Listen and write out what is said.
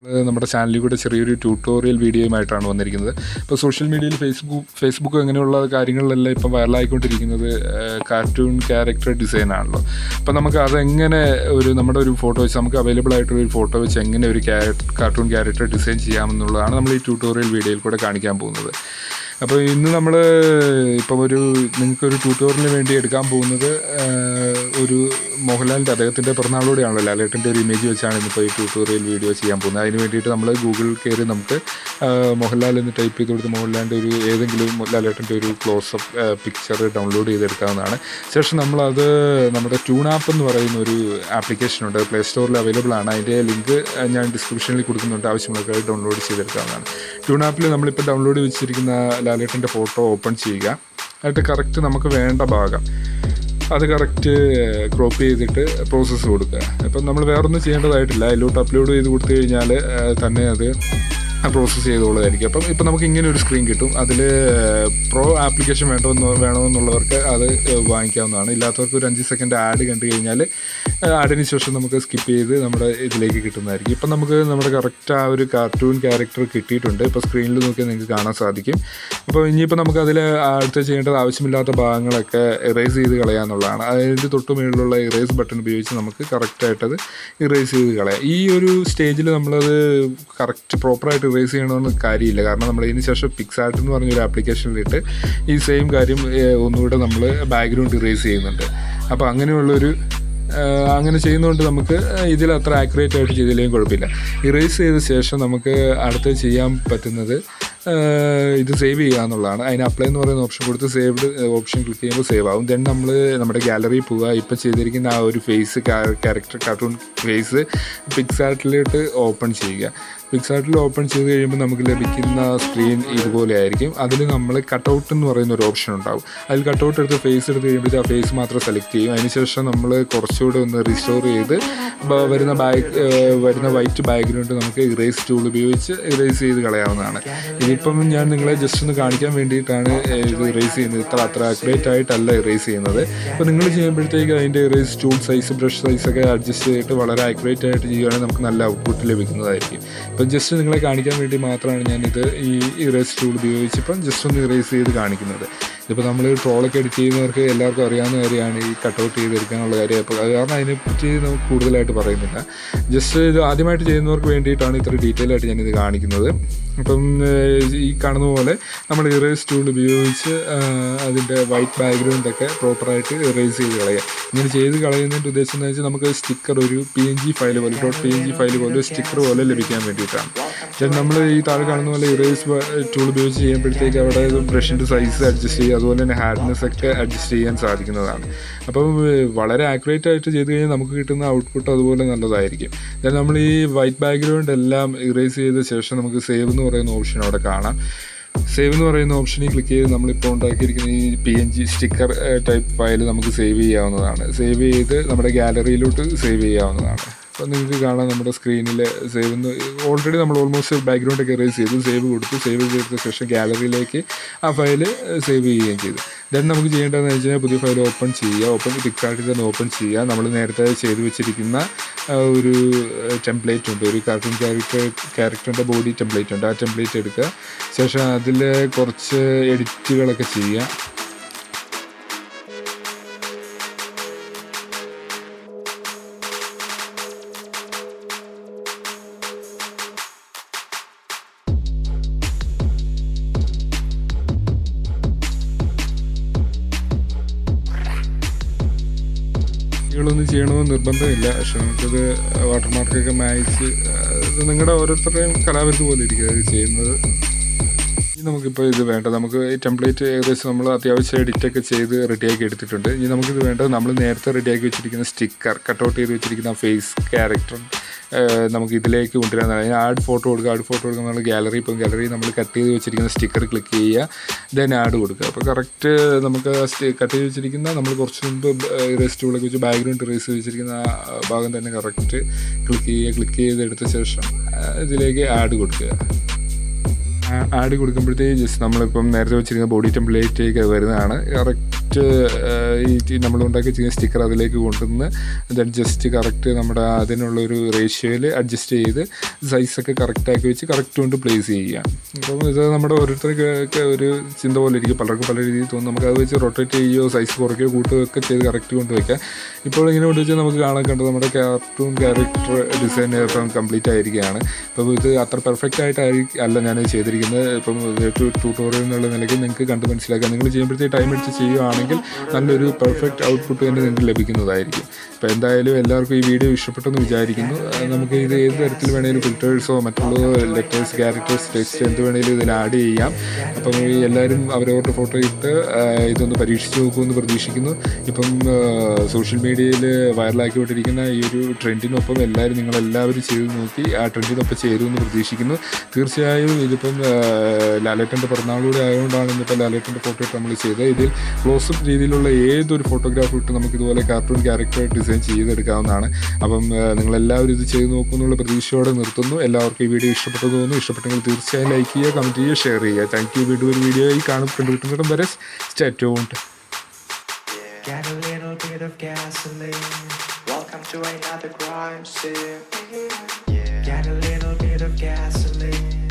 നമ്മുടെ ചാനലിൽ കൂടെ ചെറിയൊരു ട്യൂട്ടോറിയൽ വീഡിയോയുമായിട്ടാണ് വന്നിരിക്കുന്നത്. ഇപ്പോൾ സോഷ്യൽ മീഡിയയിൽ ഫേസ്ബുക്ക് അങ്ങനെയുള്ള കാര്യങ്ങളിലെല്ലാം ഇപ്പം വൈറലായിക്കൊണ്ടിരിക്കുന്നത് കാർട്ടൂൺ ക്യാരക്ടർ ഡിസൈൻ ആണല്ലോ. അപ്പോൾ നമുക്ക് അതെങ്ങനെ നമ്മുടെ ഒരു ഫോട്ടോ വെച്ച് നമുക്ക് അവൈലബിൾ ആയിട്ടുള്ള ഒരു ഫോട്ടോ വെച്ച് എങ്ങനെ ഒരു കാർട്ടൂൺ ക്യാരക്ടർ ഡിസൈൻ ചെയ്യാമെന്നുള്ളതാണ് നമ്മൾ ഈ ട്യൂട്ടോറിയൽ വീഡിയോയിൽ കൂടെ കാണിക്കാൻ പോകുന്നത്. അപ്പോൾ ഇന്ന് നമ്മൾ ഇപ്പം നിങ്ങൾക്കൊരു ട്യൂട്ടോറിയലിന് വേണ്ടി എടുക്കാൻ പോകുന്നത് ഒരു മോഹൻലാലിൻ്റെ അദ്ദേഹത്തിൻ്റെ പിറന്നാളോടെയാണല്ലോ. ലാലേട്ടൻ്റെ ഒരു ഇമേജ് വെച്ചാണ് ഇന്നിപ്പോൾ ഈ ട്യൂട്ടോറിയൽ വീഡിയോ ചെയ്യാൻ പോകുന്നത്. അതിന് വേണ്ടിയിട്ട് നമ്മൾ ഗൂഗിൾ കയറി നമുക്ക് മോഹൻലാൽ എന്ന് ടൈപ്പ് ചെയ്ത് കൊടുത്ത് മോഹൻലാലിൻ്റെ ഏതെങ്കിലും ലാലേട്ടൻ്റെ ഒരു ക്ലോസപ്പ് പിക്ചർ ഡൗൺലോഡ് ചെയ്തെടുക്കാവുന്നതാണ്. ശേഷം നമ്മളത് നമ്മുടെ ട്യൂൺ ആപ്പ് എന്ന് പറയുന്ന ഒരു ആപ്ലിക്കേഷനുണ്ട്, പ്ലേ സ്റ്റോറിൽ അവൈലബിൾ ആണ്. അതിൻ്റെ ലിങ്ക് ഞാൻ ഡിസ്ക്രിപ്ഷനിൽ കൊടുക്കുന്നുണ്ട്, ആവശ്യമുള്ളവർക്ക് ഡൗൺലോഡ് ചെയ്തെടുക്കാവുന്നതാണ്. ട്യൂൺ ആപ്പിൽ നമ്മളിപ്പോൾ ഡൗൺലോഡ് വെച്ചിരിക്കുന്ന ലാലേട്ടൻ്റെ ഫോട്ടോ ഓപ്പൺ ചെയ്യുക. എന്നിട്ട് കറക്റ്റ് നമുക്ക് വേണ്ട ഭാഗം അത് കറക്റ്റ് ക്രോപ്പ് ചെയ്തിട്ട് പ്രോസസ്സ് കൊടുക്കുക. അപ്പം നമ്മൾ വേറൊന്നും ചെയ്യേണ്ടതായിട്ടില്ല. അതിലോട്ട് അപ്ലോഡ് ചെയ്ത് കൊടുത്തു കഴിഞ്ഞാൽ തന്നെ അത് പ്രോസസ്സ് ചെയ്തോളായിരിക്കും. അപ്പം ഇപ്പം നമുക്ക് ഇങ്ങനെ ഒരു സ്ക്രീൻ കിട്ടും. അതിൽ പ്രോ ആപ്ലിക്കേഷൻ വേണമെന്നുള്ളവർക്ക് അത് വാങ്ങിക്കാവുന്നതാണ്. ഇല്ലാത്തവർക്ക് ഒരു 5 സെക്കൻഡ് ആഡ് കണ്ടു കഴിഞ്ഞാൽ ആഡിന് ശേഷം നമുക്ക് സ്കിപ്പ് ചെയ്ത് നമ്മുടെ ഇതിലേക്ക് കിട്ടുന്നതായിരിക്കും. ഇപ്പം നമുക്ക് നമ്മുടെ കറക്റ്റ് ആ ഒരു കാർട്ടൂൺ ക്യാരക്ടർ കിട്ടിയിട്ടുണ്ട്. ഇപ്പോൾ സ്ക്രീനിൽ നോക്കിയാൽ നിങ്ങൾക്ക് കാണാൻ സാധിക്കും. അപ്പോൾ ഇനിയിപ്പോൾ നമുക്ക് അതിൽ അടുത്ത് ചെയ്യേണ്ടത് ആവശ്യമില്ലാത്ത ഭാഗങ്ങളൊക്കെ ഇറേസ് ചെയ്ത് കളയാമെന്നുള്ളതാണ്. അതിൻ്റെ തൊട്ട് മുകളിലുള്ള ഇറേസ് ബട്ടൺ ഉപയോഗിച്ച് നമുക്ക് കറക്റ്റായിട്ടത് ഇറേസ് ചെയ്ത് കളയാം. ഈ ഒരു സ്റ്റേജിൽ നമ്മളത് കറക്റ്റ് പ്രോപ്പറായിട്ട് ഇറേസ് ചെയ്യണമെന്ന് കാര്യമില്ല. കാരണം നമ്മൾ ഇതിന് ശേഷം പിക്സാർട്ട് എന്ന് പറഞ്ഞൊരു ആപ്ലിക്കേഷനിലിട്ട് ഈ സെയിം കാര്യം ഒന്നുകൂടെ നമ്മൾ ബാക്ക്ഗ്രൗണ്ട് ഇറേസ് ചെയ്യുന്നുണ്ട്. അപ്പോൾ അങ്ങനെ ചെയ്യുന്നതുകൊണ്ട് നമുക്ക് ഇതിൽ അത്ര ആക്യുറേറ്റ് ആയിട്ട് ചെയ്തില്ലെങ്കിലും കുഴപ്പമില്ല. ഇറേസ് ചെയ്ത ശേഷം നമുക്ക് അടുത്ത് ചെയ്യാൻ പറ്റുന്നത് ഇത് സേവ് ചെയ്യുക എന്നുള്ളതാണ്. അതിന് അപ്ലൈ എന്ന് പറയുന്ന ഓപ്ഷൻ കൊടുത്ത് സേവ്ഡ് ഓപ്ഷൻ ക്ലിക്ക് ചെയ്യുമ്പോൾ സേവ് ആവും. ദെൻ നമ്മൾ നമ്മുടെ ഗാലറിയിൽ പോവുക. ഇപ്പോൾ ചെയ്തിരിക്കുന്ന ആ ഒരു ഫേസ് ക്യാരക്ടർ കാർട്ടൂൺ ഫേസ് പിക്സാർട്ടിലോട്ട് ഓപ്പൺ ചെയ്യുക. പിക്സാർട്ടിൽ ഓപ്പൺ ചെയ്ത് കഴിയുമ്പോൾ നമുക്ക് ലഭിക്കുന്ന സ്ക്രീൻ ഇതുപോലെ ആയിരിക്കും. അതിൽ നമ്മൾ കട്ടൗട്ട് എന്ന് പറയുന്ന ഒരു ഓപ്ഷൻ ഉണ്ടാവും. അതിൽ കട്ടൗട്ട് എടുത്ത് ഫേസ് എടുത്ത് കഴിയുമ്പോൾ ആ ഫേസ് മാത്രം സെലക്ട് ചെയ്യും. അതിനുശേഷം നമ്മൾ കുറച്ചുകൂടെ ഒന്ന് റിസ്റ്റോർ ചെയ്ത് വരുന്ന വൈറ്റ് ബാക്ക്ഗ്രൗണ്ട് നമുക്ക് ഇറേസ് ടൂൾ ഉപയോഗിച്ച് ഇറേസ് ചെയ്ത് കളയാവുന്നതാണ്. ഇതിപ്പം ഞാൻ നിങ്ങളെ ജസ്റ്റ് ഒന്ന് കാണിക്കാൻ വേണ്ടിയിട്ടാണ് ഇത് ഇറേസ് ചെയ്യുന്നത്. അത്ര അക്യുറേറ്റ് ആയിട്ടല്ല ഇറേസ് ചെയ്യുന്നത്. അപ്പോൾ നിങ്ങൾ ചെയ്യുമ്പോഴത്തേക്ക് അതിൻ്റെ ഇറേസ് ടൂൾ സൈസ് ബ്രഷ് സൈസൊക്കെ അഡ്ജസ്റ്റ് ചെയ്തിട്ട് വളരെ അക്യുറേറ്റ് ആയിട്ട് ചെയ്യുകയാണെങ്കിൽ നമുക്ക് നല്ല ഔട്ട്പുട്ട് ലഭിക്കുന്നതായിരിക്കും. ഇപ്പം ജസ്റ്റ് നിങ്ങളെ കാണിക്കാൻ വേണ്ടി മാത്രമാണ് ഞാനിത് ഈ ഇറേസ് ടൂൾ ഉപയോഗിച്ച് ഇപ്പം ജസ്റ്റ് ഒന്ന് ഇറേസ് ചെയ്ത് കാണിക്കുന്നത്. ഇതിപ്പോൾ നമ്മൾ ട്രോളൊക്കെ എഡിറ്റ് ചെയ്യുന്നവർക്ക് എല്ലാവർക്കും അറിയാവുന്ന കാര്യമാണ് ഈ കട്ടൗട്ട് ചെയ്തെടുക്കാനുള്ള കാര്യം. അപ്പോൾ അത് കാരണം അതിനെപ്പറ്റി നമുക്ക് കൂടുതലായിട്ട് പറയുന്നില്ല. ജസ്റ്റ് ഇത് ആദ്യമായിട്ട് ചെയ്യുന്നവർക്ക് വേണ്ടിയിട്ടാണ് ഇത്ര ഡീറ്റെയിൽ ആയിട്ട് ഞാനിത് കാണിക്കുന്നത്. അപ്പം ഈ കാണുന്ന പോലെ നമ്മൾ ഇറേസ് ടൂൾ ഉപയോഗിച്ച് അതിൻ്റെ വൈറ്റ് ബാക്ക്ഗ്രൗണ്ടൊക്കെ പ്രോപ്പറായിട്ട് ഇറേസ് ചെയ്ത് കളയുക. ഇങ്ങനെ ചെയ്ത് കളയുന്നതിൻ്റെ ഉദ്ദേശം എന്ന് വെച്ചാൽ നമുക്ക് സ്റ്റിക്കർ ഒരു PNG ഫയൽ പോലെ .png ഫയൽ പോലെ സ്റ്റിക്കർ പോലെ ലഭിക്കാൻ വേണ്ടിയിട്ടാണ്. നമ്മൾ ഈ താഴെ കാണുന്ന പോലെ ഇറേസ് ടൂൾ ഉപയോഗിച്ച് ചെയ്യുമ്പോഴത്തേക്ക് അവിടെ ബ്രഷിൻ്റെ സൈസ് അഡ്ജസ്റ്റ് ചെയ്യുക, അതുപോലെ തന്നെ ഹാർഡ്നെസ് ഒക്കെ അഡ്ജസ്റ്റ് ചെയ്യാൻ സാധിക്കുന്നതാണ്. അപ്പം വളരെ ആക്യുറേറ്റ് ആയിട്ട് ചെയ്ത് കഴിഞ്ഞാൽ നമുക്ക് കിട്ടുന്ന ഔട്ട്പുട്ട് അതുപോലെ നല്ലതായിരിക്കും. നമ്മൾ ഈ വൈറ്റ് ബാക്ക്ഗ്രൗണ്ട് എല്ലാം ഇറേസ് ചെയ്ത ശേഷം നമുക്ക് സേവ് എന്ന് പറയുന്ന ഓപ്ഷൻ അവിടെ കാണാം. സേവ് എന്ന് പറയുന്ന ഓപ്ഷനിൽ ക്ലിക്ക് ചെയ്ത് നമ്മളിപ്പോൾ ഉണ്ടാക്കിയിരിക്കുന്ന ഈ PNG സ്റ്റിക്കർ ടൈപ്പ് ഫയൽ നമുക്ക് സേവ് ചെയ്യാവുന്നതാണ്. സേവ് ചെയ്ത് നമ്മുടെ ഗാലറിയിലോട്ട് സേവ് ചെയ്യാവുന്നതാണ്. അപ്പോൾ നിങ്ങൾക്ക് കാണാം നമ്മുടെ സ്ക്രീനിൽ സേവ് എന്ന് ഓൾറെഡി നമ്മൾ ഓൾമോസ്റ്റ് ബാക്ക്ഗ്രൗണ്ടൊക്കെ ഇറേസ് ചെയ്തു, സേവ് കൊടുത്തു. സേവ് ചെയ്ത ശേഷം ഗാലറിയിലേക്ക് ആ ഫയൽ സേവ് ചെയ്യുകയും ചെയ്തു. ദെൻ നമുക്ക് ചെയ്യേണ്ടതെന്ന് വെച്ച് കഴിഞ്ഞാൽ പുതിയ ഫയൽ ഓപ്പൺ ചെയ്യുക. പിക്സാർട്ടിൽ തന്നെ ഓപ്പൺ ചെയ്യുക. നമ്മൾ നേരത്തെ ചെയ്ത് വെച്ചിരിക്കുന്ന ഒരു ടെംപ്ലേറ്റ് ഉണ്ട്, ഒരു കാർട്ടൂൺ ക്യാരക്ടറിൻ്റെ ബോഡി ടെംപ്ലേറ്റ് ഉണ്ട്. ആ ടെംപ്ലേറ്റ് എടുക്കുക. ശേഷം അതിൽ കുറച്ച് എഡിറ്റുകളൊക്കെ ചെയ്യുക. ൊന്നും ചെയ്യണമെന്ന് നിർബന്ധമില്ല. പക്ഷെ നമുക്കത് വാട്ടർമാർക്കൊക്കെ മായ്ച്ച് നിങ്ങളുടെ ഓരോരുത്തരുടെയും കലാവിരുത് പോലെ ഇരിക്കുക അത് ചെയ്യുന്നത്. നമുക്കിപ്പോൾ ഇത് വേണ്ട, നമുക്ക് ഈ ടെംപ്ലേറ്റ് ഏകദേശം നമ്മൾ അത്യാവശ്യം എഡിറ്റൊക്കെ ചെയ്ത് റെഡിയാക്കി എടുത്തിട്ടുണ്ട്. ഇനി നമുക്കിത് വേണ്ടത് നമ്മൾ നേരത്തെ റെഡിയാക്കി വെച്ചിരിക്കുന്ന സ്റ്റിക്കർ കട്ടൗട്ട് ചെയ്ത് വെച്ചിരിക്കുന്ന ഫേസ് ക്യാരക്ടർ നമുക്ക് ഇതിലേക്ക് കൊണ്ടുവരാൻ. അതിന് ആഡ് ഫോട്ടോ കൊടുക്കുക. നമ്മൾ ഗാലറി നമ്മൾ കട്ട് ചെയ്ത് വെച്ചിരിക്കുന്ന സ്റ്റിക്കർ ക്ലിക്ക് ചെയ്യുക. ദെൻ ആഡ് കൊടുക്കുക. അപ്പോൾ കറക്റ്റ് നമുക്ക് കട്ട് ചെയ്ത് വെച്ചിരിക്കുന്ന നമ്മൾ കുറച്ച് മുമ്പ് ഇറേസ് ടൂളൊക്കെ വെച്ച് ബാക്ക്ഗ്രൗണ്ട് ഇറേസ് വെച്ചിരിക്കുന്ന ഭാഗം തന്നെ കറക്റ്റ് ക്ലിക്ക് ചെയ്തെടുത്ത ശേഷം ഇതിലേക്ക് ആഡ് കൊടുക്കുക. ആഡ് കൊടുക്കുമ്പോഴത്തേക്ക് ജസ്റ്റ് നമ്മളിപ്പം നേരത്തെ വെച്ചിരിക്കുന്ന ബോഡി ടെംപ്ലേറ്റിലേക്ക് വരുന്നതാണ്. കറക്റ്റ് ജസ്റ്റ് ഈ നമ്മളുണ്ടാക്കി ചെയ്യുന്ന സ്റ്റിക്കർ അതിലേക്ക് കൊണ്ടുവന്ന് ദെൻ ജസ്റ്റ് കറക്റ്റ് നമ്മുടെ അതിനുള്ളൊരു റേഷ്യോയിൽ അഡ്ജസ്റ്റ് ചെയ്ത് സൈസൊക്കെ കറക്റ്റാക്കി വെച്ച് കറക്റ്റ് കൊണ്ട് പ്ലേസ് ചെയ്യുക. അപ്പം ഇത് നമ്മുടെ ഓരോരുത്തർക്ക് ഒരു ചിന്ത പോലെ ഇരിക്കും, പലർക്കും പല രീതിയിൽ തോന്നും. നമുക്ക് അത് വെച്ച് റൊട്ടേറ്റ് ചെയ്യുകയോ സൈസ് കുറയ്ക്കുകയോ കൂട്ടുകയോ ഒക്കെ ചെയ്ത് കറക്റ്റ് കൊണ്ട് വയ്ക്കാം. ഇപ്പോൾ ഇങ്ങനെ കൊണ്ട് വെച്ചാൽ നമുക്ക് കാണാൻ കണ്ടത് നമ്മുടെ കാർട്ടൂൺ ക്യാരക്ടർ ഡിസൈൻ ഇപ്പം കംപ്ലീറ്റ് ആയിരിക്കുകയാണ്. ഇപ്പം ഇത് അത്ര പെർഫെക്റ്റ് അല്ല ഞാൻ ചെയ്തിരിക്കുന്നത്. ഇപ്പം ട്യൂട്ടോറിയൽ എന്നുള്ള നിലയ്ക്ക് നിങ്ങൾക്ക് കണ്ട് മനസ്സിലാക്കാം. നിങ്ങൾ ചെയ്യുമ്പോഴത്തേക്ക് ടൈം എടുത്ത് ചെയ്യുകയാണെങ്കിൽ നല്ലൊരു പെർഫെക്റ്റ് ഔട്ട്പുട്ട് തന്നെ നിങ്ങൾക്ക് ലഭിക്കുന്നതായിരിക്കും. ഇപ്പോൾ എന്തായാലും എല്ലാവർക്കും ഈ വീഡിയോ ഇഷ്ടപ്പെട്ടെന്ന് വിചാരിക്കുന്നു. നമുക്ക് ഇത് ഏത് തരത്തിൽ വേണമെങ്കിലും ഫിൽറ്റേഴ്സോ മറ്റുള്ള ലെറ്റേഴ്സ്, ക്യാരക്ടേഴ്സ്, ടെക്സ്റ്റ് എന്ത് വേണമെങ്കിലും ഇതിൽ ആഡ് ചെയ്യാം. അപ്പം എല്ലാവരും അവരവരുടെ ഫോട്ടോ ഇട്ട് ഇതൊന്ന് പരീക്ഷിച്ച് നോക്കുമെന്ന് പ്രതീക്ഷിക്കുന്നു. ഇപ്പം സോഷ്യൽ മീഡിയയിൽ വൈറലാക്കിക്കൊണ്ടിരിക്കുന്ന ഈ ഒരു ട്രെൻഡിനൊപ്പം നിങ്ങളെല്ലാവരും ചെയ്ത് നോക്കി ആ ട്രെൻഡിനൊപ്പം ചേരുമെന്ന് പ്രതീക്ഷിക്കുന്നു. തീർച്ചയായും ഇതിപ്പം ലാലേട്ടൻ്റെ പിറന്നാളൂടെ ആയതുകൊണ്ടാണ് ഇന്നിപ്പോൾ ലാലേട്ടൻ്റെ ഫോട്ടോ ഇട്ട് നമ്മൾ ചെയ്തത്. ഇതിൽ ക്ലോസപ്പ് രീതിയിലുള്ള ഏതൊരു ഫോട്ടോഗ്രാഫ് ഇട്ട് നമുക്കിതുപോലെ കാർട്ടൂൺ ക്യാരക്ടർ ഡിസൈൻ ചെയ്തെടുക്കാവുന്നതാണ്. അപ്പം നിങ്ങളെല്ലാവരും ഇത് ചെയ്ത് നോക്കുമെന്നുള്ള പ്രതീക്ഷയോടെ നിർത്തുന്നു. എല്ലാവർക്കും ഈ വീഡിയോ ഇഷ്ടപ്പെട്ടു തോന്നുന്നു. ഇഷ്ടപ്പെട്ടെങ്കിൽ തീർച്ചയായും ലൈക്ക് ചെയ്യുക, കമൻറ്റ് ചെയ്യുക, ഷെയർ ചെയ്യുക. Thank you. വീണ്ടും ഒരു വീഡിയോയിൽ കണ്ടുമുട്ടുന്നിടം വരെ stay tuned. Get a little bit of gasoline. Welcome to another crime scene. Get a little bit of gasoline.